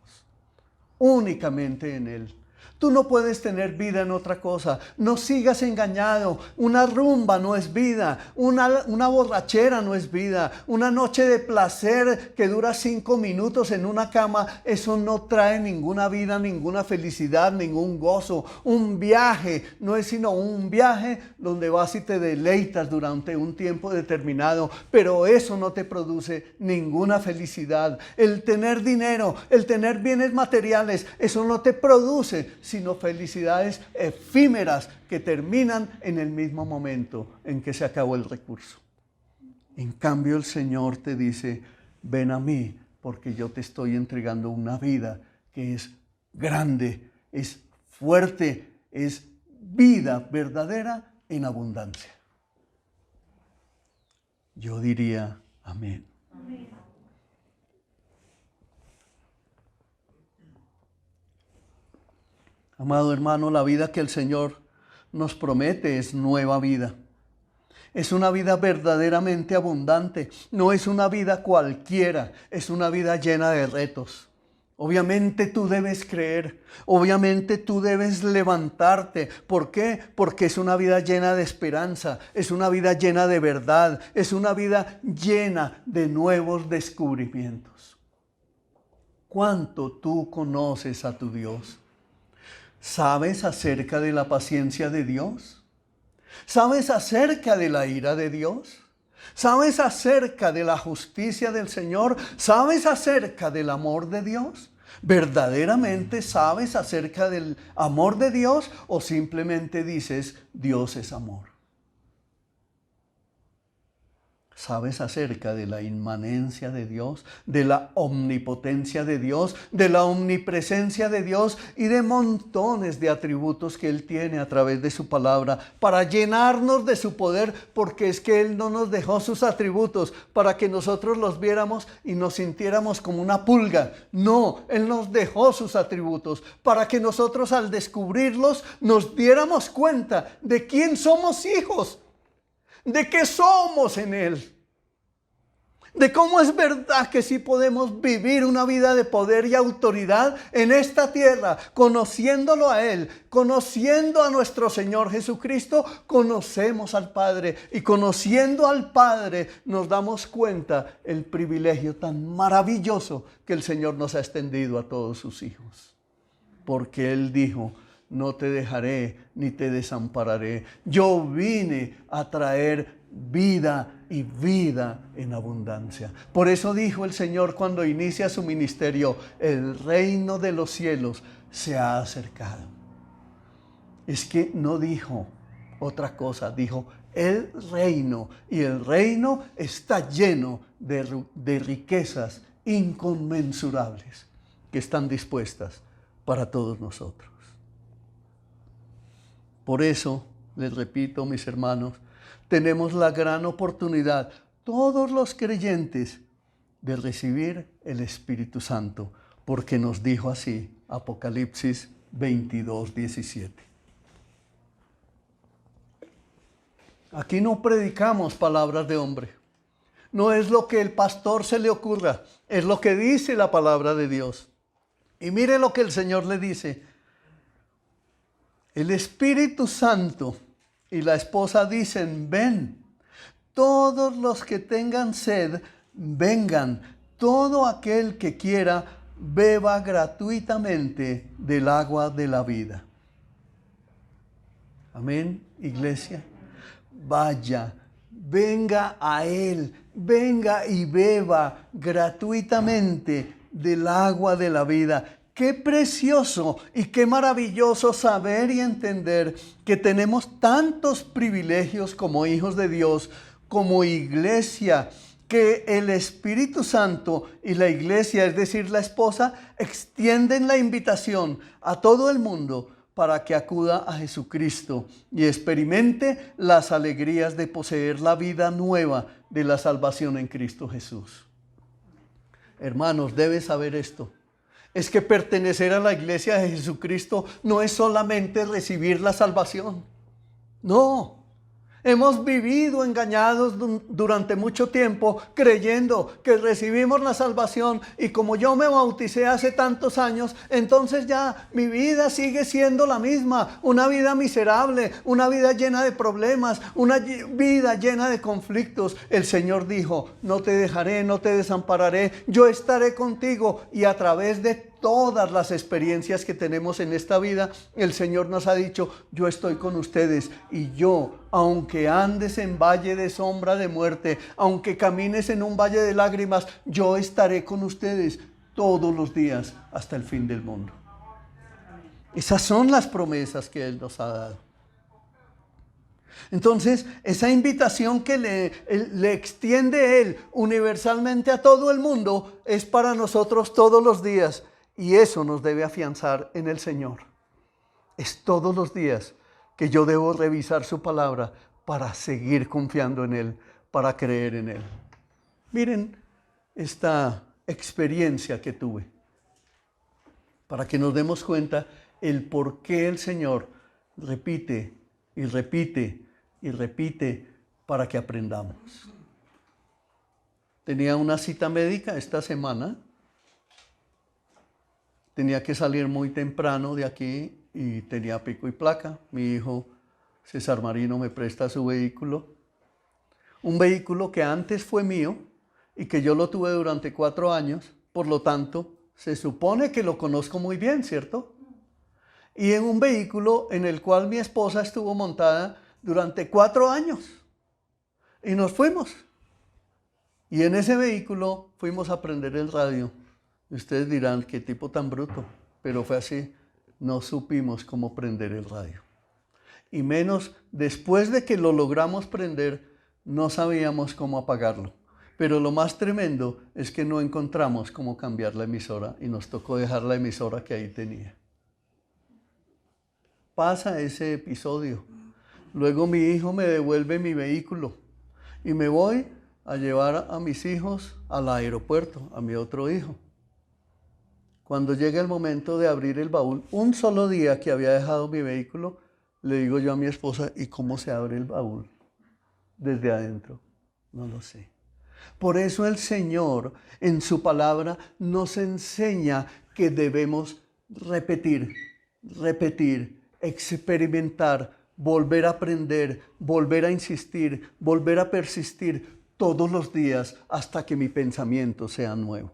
A: Únicamente en Él. Tú no puedes tener vida en otra cosa. No sigas engañado. Una rumba no es vida. Una borrachera no es vida. Una noche de placer que dura 5 minutos en una cama, eso no trae ninguna vida, ninguna felicidad, ningún gozo. Un viaje no es sino un viaje donde vas y te deleitas durante un tiempo determinado, pero eso no te produce ninguna felicidad. El tener dinero, el tener bienes materiales, eso no te produce sino felicidades efímeras que terminan en el mismo momento en que se acabó el recurso. En cambio, el Señor te dice, ven a mí, porque yo te estoy entregando una vida que es grande, es fuerte, es vida verdadera en abundancia. Yo diría, amén. Amén. Amado hermano, la vida que el Señor nos promete es nueva vida. Es una vida verdaderamente abundante. No es una vida cualquiera, es una vida llena de retos. Obviamente tú debes creer, obviamente tú debes levantarte. ¿Por qué? Porque es una vida llena de esperanza, es una vida llena de verdad, es una vida llena de nuevos descubrimientos. ¿Cuánto tú conoces a tu Dios? ¿Sabes acerca de la paciencia de Dios? ¿Sabes acerca de la ira de Dios? ¿Sabes acerca de la justicia del Señor? ¿Sabes acerca del amor de Dios? ¿Verdaderamente sabes acerca del amor de Dios o simplemente dices Dios es amor? ¿Sabes acerca de la inmanencia de Dios, de la omnipotencia de Dios, de la omnipresencia de Dios y de montones de atributos que Él tiene a través de su palabra para llenarnos de su poder? Porque es que Él no nos dejó sus atributos para que nosotros los viéramos y nos sintiéramos como una pulga. No, Él nos dejó sus atributos para que nosotros al descubrirlos nos diéramos cuenta de quién somos hijos, de qué somos en Él, de cómo es verdad que sí podemos vivir una vida de poder y autoridad en esta tierra, conociéndolo a Él, conociendo a nuestro Señor Jesucristo, conocemos al Padre, y conociendo al Padre nos damos cuenta el privilegio tan maravilloso que el Señor nos ha extendido a todos sus hijos. Porque Él dijo, no te dejaré ni te desampararé. Yo vine a traer vida y vida en abundancia. Por eso dijo el Señor cuando inicia su ministerio, el reino de los cielos se ha acercado. Es que no dijo otra cosa, dijo el reino, y el reino está lleno de riquezas inconmensurables que están dispuestas para todos nosotros. Por eso, les repito, mis hermanos, tenemos la gran oportunidad, todos los creyentes, de recibir el Espíritu Santo, porque nos dijo así, Apocalipsis 22:17. Aquí no predicamos palabras de hombre, no es lo que el pastor se le ocurra, es lo que dice la palabra de Dios. Y mire lo que el Señor le dice. El Espíritu Santo y la esposa dicen, ven. Todos los que tengan sed, vengan. Todo aquel que quiera, beba gratuitamente del agua de la vida. Amén, iglesia. Vaya, venga a Él, venga y beba gratuitamente del agua de la vida. Qué precioso y qué maravilloso saber y entender que tenemos tantos privilegios como hijos de Dios, como iglesia, que el Espíritu Santo y la iglesia, es decir, la esposa, extienden la invitación a todo el mundo para que acuda a Jesucristo y experimente las alegrías de poseer la vida nueva de la salvación en Cristo Jesús. Hermanos, debes saber esto. Es que pertenecer a la iglesia de Jesucristo no es solamente recibir la salvación. No. Hemos vivido engañados durante mucho tiempo creyendo que recibimos la salvación y como yo me bauticé hace tantos años, entonces ya mi vida sigue siendo la misma, una vida miserable, una vida llena de problemas, una vida llena de conflictos. El Señor dijo, no te dejaré, no te desampararé, yo estaré contigo. Y a través de todas las experiencias que tenemos en esta vida, el Señor nos ha dicho, yo estoy con ustedes y yo, aunque andes en valle de sombra de muerte, aunque camines en un valle de lágrimas, yo estaré con ustedes todos los días hasta el fin del mundo. Esas son las promesas que Él nos ha dado. Entonces, esa invitación que le extiende Él universalmente a todo el mundo es para nosotros todos los días. Y eso nos debe afianzar en el Señor. Es todos los días que yo debo revisar su palabra para seguir confiando en Él, para creer en Él. Miren esta experiencia que tuve, para que nos demos cuenta el por qué el Señor repite y repite y repite para que aprendamos. Tenía una cita médica esta semana. Tenía que salir muy temprano de aquí y tenía pico y placa. Mi hijo César Marino me presta su vehículo. Un vehículo que antes fue mío y que yo lo tuve durante 4 años. Por lo tanto, se supone que lo conozco muy bien, ¿cierto? Y en un vehículo en el cual mi esposa estuvo montada durante 4 años. Y nos fuimos. Y en ese vehículo fuimos a prender el radio. Ustedes dirán, qué tipo tan bruto, pero fue así, no supimos cómo prender el radio. Y menos después de que lo logramos prender, no sabíamos cómo apagarlo. Pero lo más tremendo es que no encontramos cómo cambiar la emisora y nos tocó dejar la emisora que ahí tenía. Pasa ese episodio. Luego mi hijo me devuelve mi vehículo y me voy a llevar a mis hijos al aeropuerto, a mi otro hijo. Cuando llega el momento de abrir el baúl, un solo día que había dejado mi vehículo, le digo yo a mi esposa, ¿y cómo se abre el baúl? Desde adentro. No lo sé. Por eso el Señor en su palabra nos enseña que debemos repetir, experimentar, volver a aprender, volver a insistir, volver a persistir todos los días hasta que mi pensamiento sea nuevo.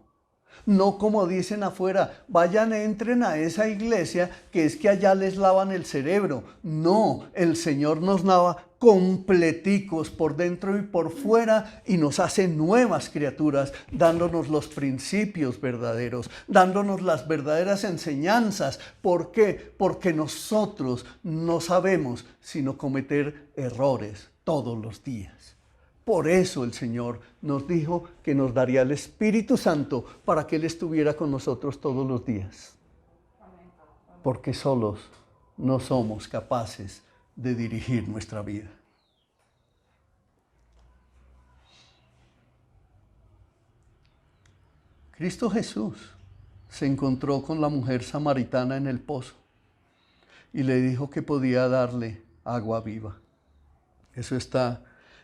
A: No como dicen afuera, vayan, entren a esa iglesia que es que allá les lavan el cerebro. No, el Señor nos lava completicos por dentro y por fuera y nos hace nuevas criaturas, dándonos los principios verdaderos, dándonos las verdaderas enseñanzas. ¿Por qué? Porque nosotros no sabemos sino cometer errores todos los días. Por eso el Señor nos dijo que nos daría el Espíritu Santo para que Él estuviera con nosotros todos los días. Porque solos no somos capaces de dirigir nuestra vida. Cristo Jesús se encontró con la mujer samaritana en el pozo y le dijo que podía darle agua viva. Eso está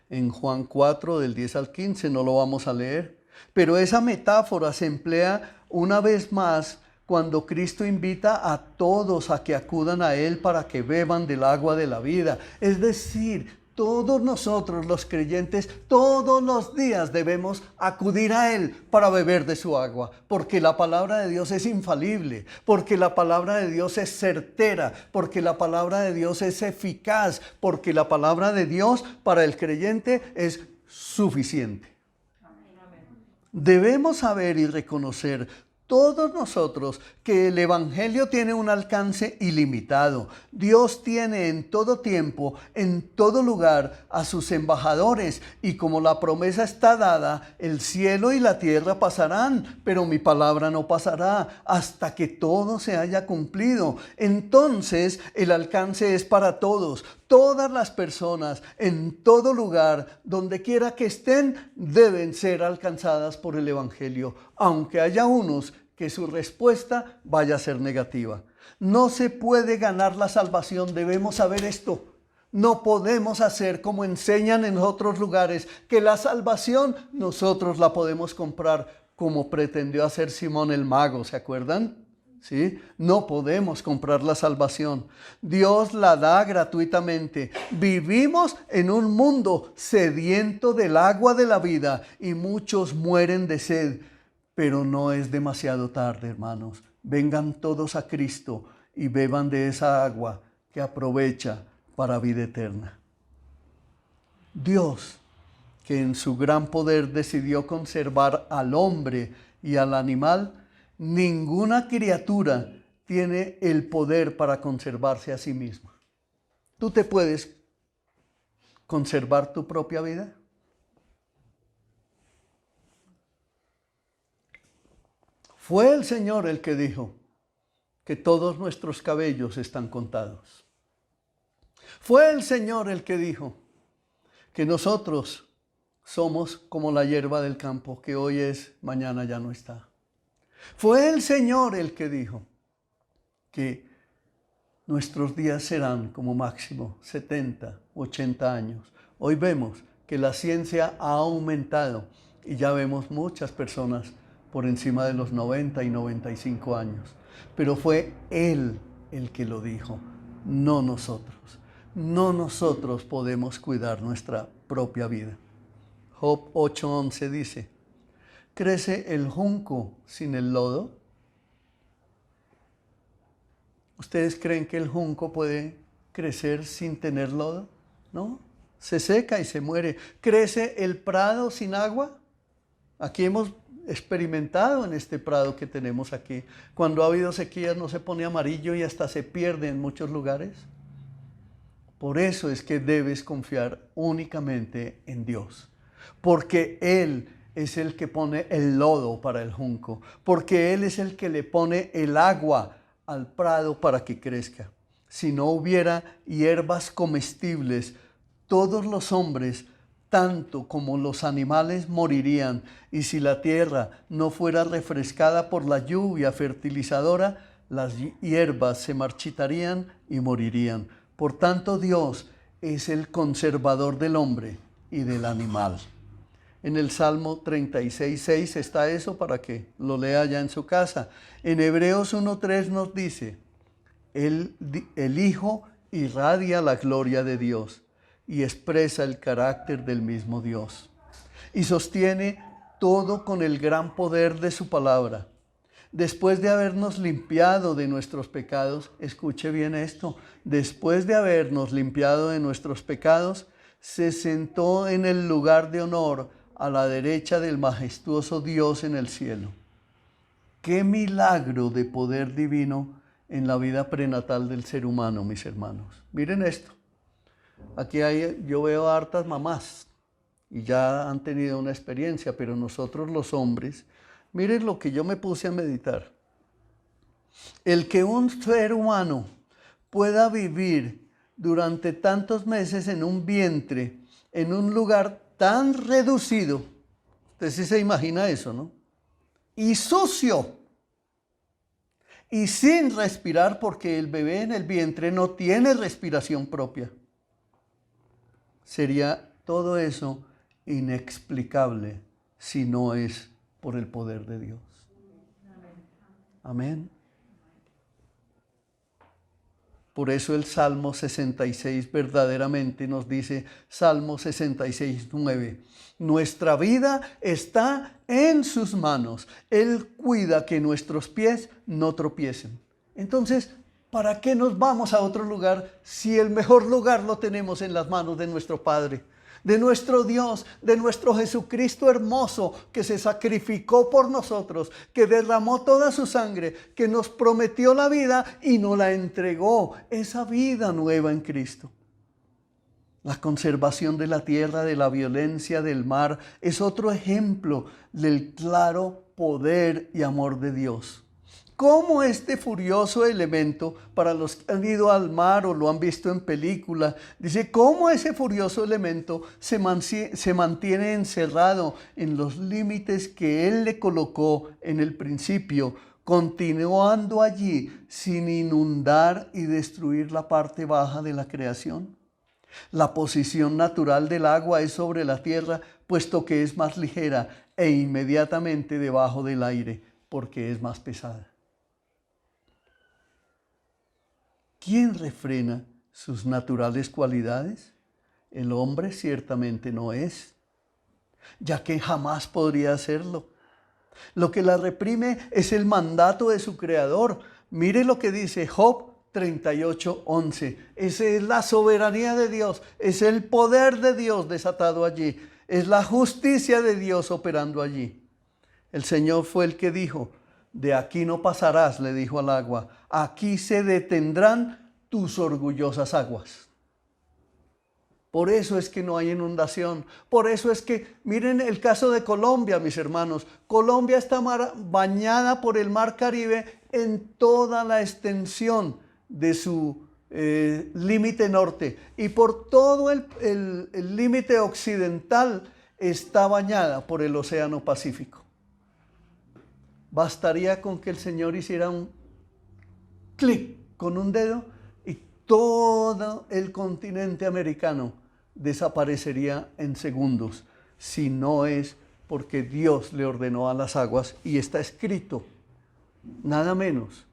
A: en Juan 4, del 10 al 15, no lo vamos a leer. Pero esa metáfora se emplea una vez más cuando Cristo invita a todos a que acudan a Él para que beban del agua de la vida. Es decir, todos nosotros los creyentes, todos los días debemos acudir a Él para beber de su agua, porque la palabra de Dios es infalible, porque la palabra de Dios es certera, porque la palabra de Dios es eficaz, porque la palabra de Dios para el creyente es suficiente. Debemos saber y reconocer todos nosotros que el Evangelio tiene un alcance ilimitado. Dios tiene en todo tiempo, en todo lugar, a sus embajadores, y como la promesa está dada, el cielo y la tierra pasarán, pero mi palabra no pasará hasta que todo se haya cumplido. Entonces el alcance es para todos. Todas las personas, en todo lugar, donde quiera que estén, deben ser alcanzadas por el Evangelio, aunque haya unos que su respuesta vaya a ser negativa. No se puede ganar la salvación, debemos saber esto. No podemos hacer como enseñan en otros lugares, que la salvación nosotros la podemos comprar, como pretendió hacer Simón el Mago, ¿se acuerdan? ¿Sí? No podemos comprar la salvación. Dios la da gratuitamente. Vivimos en un mundo sediento del agua de la vida y muchos mueren de sed. Pero no es demasiado tarde, hermanos. Vengan todos a Cristo y beban de esa agua que aprovecha para vida eterna. Dios, que en su gran poder decidió conservar al hombre y al animal, ninguna criatura tiene el poder para conservarse a sí misma. ¿Tú te puedes conservar tu propia vida? Fue el Señor el que dijo que todos nuestros cabellos están contados. Fue el Señor el que dijo que nosotros somos como la hierba del campo, que hoy es, mañana ya no está. Fue el Señor el que dijo que nuestros días serán como máximo 70, 80 años. Hoy vemos que la ciencia ha aumentado y ya vemos muchas personas por encima de los 90 y 95 años. Pero fue Él el que lo dijo, no nosotros. No nosotros podemos cuidar nuestra propia vida. Job 8:11 dice, ¿crece el junco sin el lodo? ¿Ustedes creen que el junco puede crecer sin tener lodo? ¿No? Se seca y se muere. ¿Crece el prado sin agua? Aquí hemos experimentado en este prado que tenemos aquí. Cuando ha habido sequías no se pone amarillo y hasta se pierde en muchos lugares. Por eso es que debes confiar únicamente en Dios. Porque Él es el que pone el lodo para el junco. Porque Él es el que le pone el agua al prado para que crezca. Si no hubiera hierbas comestibles, todos los hombres, tanto como los animales, morirían, y si la tierra no fuera refrescada por la lluvia fertilizadora, las hierbas se marchitarían y morirían. Por tanto, Dios es el conservador del hombre y del animal. En el Salmo 36:6 está eso para que lo lea ya en su casa. En Hebreos 1:3 nos dice, el Hijo irradia la gloria de Dios y expresa el carácter del mismo Dios. Y sostiene todo con el gran poder de su palabra. Después de habernos limpiado de nuestros pecados, escuche bien esto, después de habernos limpiado de nuestros pecados, se sentó en el lugar de honor a la derecha del majestuoso Dios en el cielo. ¡Qué milagro de poder divino en la vida prenatal del ser humano, mis hermanos! Miren esto. Aquí yo veo hartas mamás y ya han tenido una experiencia, pero nosotros los hombres, miren lo que yo me puse a meditar. El que un ser humano pueda vivir durante tantos meses en un vientre, en un lugar tan reducido, usted sí se imagina eso, ¿no? Y sucio, y sin respirar, porque el bebé en el vientre no tiene respiración propia. Sería todo eso inexplicable si no es por el poder de Dios. Amén. Por eso el Salmo 66 verdaderamente nos dice, Salmo 66:9, nuestra vida está en sus manos. Él cuida que nuestros pies no tropiecen. Entonces, ¿para qué nos vamos a otro lugar si el mejor lugar lo tenemos en las manos de nuestro Padre? de nuestro Dios, de nuestro Jesucristo hermoso, que se sacrificó por nosotros, que derramó toda su sangre, que nos prometió la vida y nos la entregó, esa vida nueva en Cristo. La conservación de la tierra, de la violencia del mar, es otro ejemplo del claro poder y amor de Dios. Cómo este furioso elemento, para los que han ido al mar o lo han visto en película, dice cómo ese furioso elemento se mantiene encerrado en los límites que Él le colocó en el principio, continuando allí sin inundar y destruir la parte baja de la creación. La posición natural del agua es sobre la tierra, puesto que es más ligera e inmediatamente debajo del aire, porque es más pesada. ¿Quién refrena sus naturales cualidades? El hombre ciertamente no es, ya que jamás podría hacerlo. Lo que la reprime es el mandato de su creador. Mire lo que dice Job 38:11. Esa es la soberanía de Dios, es el poder de Dios desatado allí, es la justicia de Dios operando allí. El Señor fue el que dijo, de aquí no pasarás, le dijo al agua, aquí se detendrán tus orgullosas aguas. Por eso es que no hay inundación, por eso es que, miren el caso de Colombia, mis hermanos, Colombia está bañada por el Mar Caribe en toda la extensión de su límite norte, y por todo el límite occidental está bañada por el Océano Pacífico. Bastaría con que el Señor hiciera un clic con un dedo y todo el continente americano desaparecería en segundos, si no es porque Dios le ordenó a las aguas, y está escrito nada menos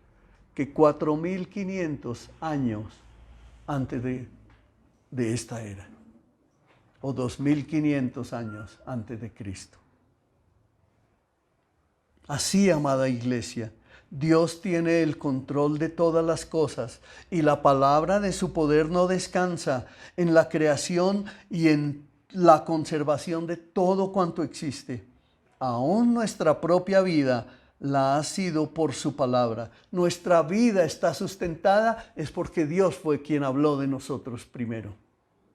A: que 4.500 años antes de esta era, o 2.500 años antes de Cristo. Así, amada iglesia, Dios tiene el control de todas las cosas, y la palabra de su poder no descansa en la creación y en la conservación de todo cuanto existe. Aún nuestra propia vida la ha sido por su palabra. Nuestra vida está sustentada es porque Dios fue quien habló de nosotros primero.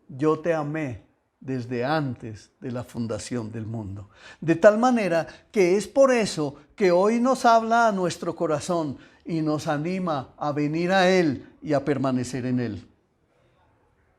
A: Yo te amé desde antes de la fundación del mundo. De tal manera que es por eso que hoy nos habla a nuestro corazón y nos anima a venir a Él y a permanecer en Él.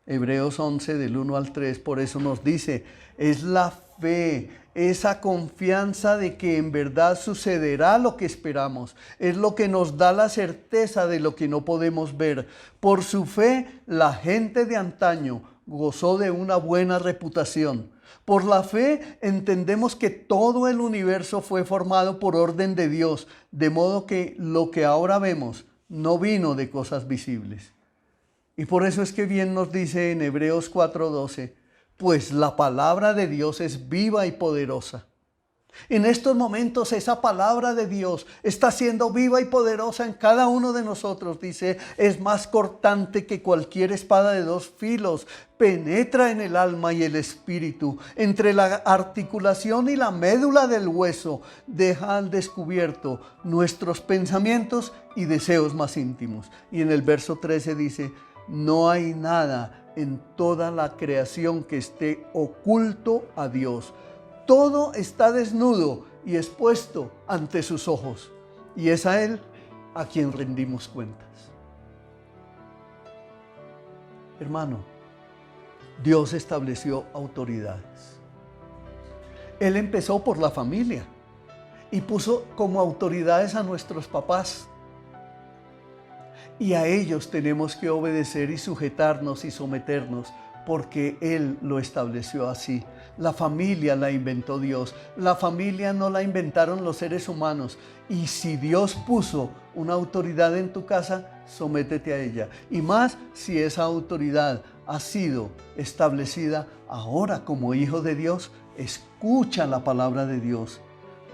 A: Hebreos 11 del 1 al 3, por eso nos dice, es la fe, esa confianza de que en verdad sucederá lo que esperamos. Es lo que nos da la certeza de lo que no podemos ver. Por su fe, la gente de antaño gozó de una buena reputación. Por la fe entendemos que todo el universo fue formado por orden de Dios, de modo que lo que ahora vemos no vino de cosas visibles. Y por eso es que bien nos dice en Hebreos 4:12, pues la palabra de Dios es viva y poderosa. En estos momentos esa palabra de Dios está siendo viva y poderosa en cada uno de nosotros. Dice, es más cortante que cualquier espada de dos filos, penetra en el alma y el espíritu, entre la articulación y la médula del hueso, deja al descubierto nuestros pensamientos y deseos más íntimos. Y en el verso 13 dice, no hay nada en toda la creación que esté oculto a Dios. Todo está desnudo y expuesto ante sus ojos, y es a Él a quien rendimos cuentas. Hermano, Dios estableció autoridades. Él empezó por la familia y puso como autoridades a nuestros papás. Y a ellos tenemos que obedecer y sujetarnos y someternos, porque Él lo estableció así. La familia la inventó Dios. La familia no la inventaron los seres humanos. Y si Dios puso una autoridad en tu casa, sométete a ella. Y más si esa autoridad ha sido establecida ahora como hijo de Dios, escucha la palabra de Dios.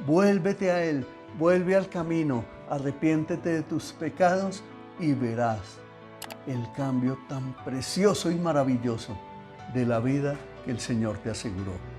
A: Vuélvete a Él, vuelve al camino, arrepiéntete de tus pecados y verás el cambio tan precioso y maravilloso de la vida que el Señor te aseguró.